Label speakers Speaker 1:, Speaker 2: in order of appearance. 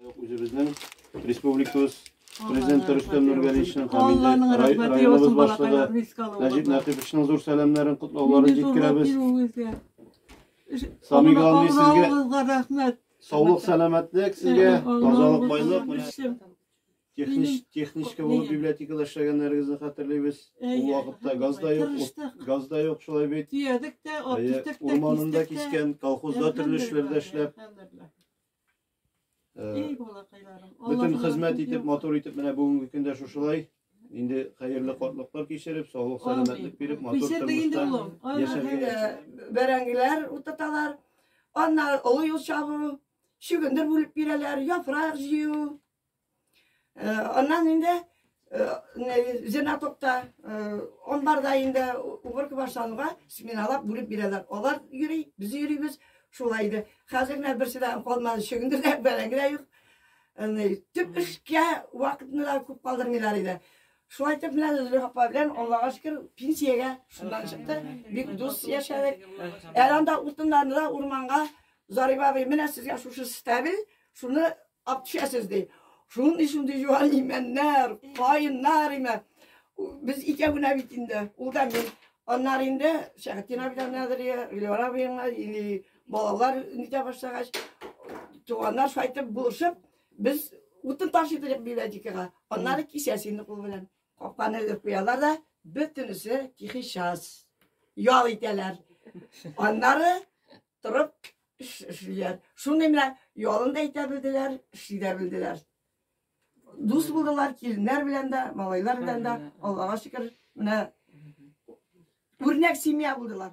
Speaker 1: Үзебезнең республикабыз президенты Рөстәм Нургалиевичнең һәм районыбыз башлыгы Нәҗип Нәкыйповичнең зур сәламнарын, котлауларын җиткерәбез. Сами Гални, сезгә рәхмәт. Саулык, сәламәтлек сезгә, тазалык, байлык. Техничка булып библиотекада эшләгәннәрегезне хәтерлибез. Ул вакытта газ да юк, шулай бит. Урманында кискән, колхозда төрле эшләрдә эшләп. Bütün хезмәт итеп, матур итеп, менә бүгенге көндә шушылай. Инде хәерле картлыклар кичереп, саулык, сәламәтлек биреп, матур тормышта яшәргә.
Speaker 2: Бәрәңгеләр утаталар. Аннан олы юл чабу, шүгендер бүлеп бирәләр, яфрак җыю. Аннан инде Зенатокта, онбарда инде убыркы башлануга сменалап бүлеп бирәләр. Алар йөри, без йөрибез. Шулайды. Хәзер менә берсе дә калмады, шөгендердә бәрәңгеләр юк. Төп эшкә вакытны да күп калдырмыйлар иде. Шулай итеп менә Зөлфия апа белән Аллага шөкер пенсиягә шуннан чыкты. Бик дус яшәдек. Анда утыннарны да урманга Зариба абый менә сезгә шушы стабил, шуны алып төшәсез ди. Шундый җуан имәннәр, каеннар име. Без икәвенә бит инде. Ул да мин. Аннар инде Шәһәтдин абыдан нәзәрия, Гөлвара абыйга балалар нитә башлагач, туганнар шайтып булышып, без утын ташыдык библиотекага. Аннары кисәсенне кул белән капканы элеп куялар да, бөтенесе тихий час. Ял итәләр. Аннары торып эшләр. Шуны менә ялын да итә белделәр, эшли дә белделәр. Дус булдылар киленнәр белән дә, малайлар белән дә. Аллага шөкер, менә үрнәк семья булдылар.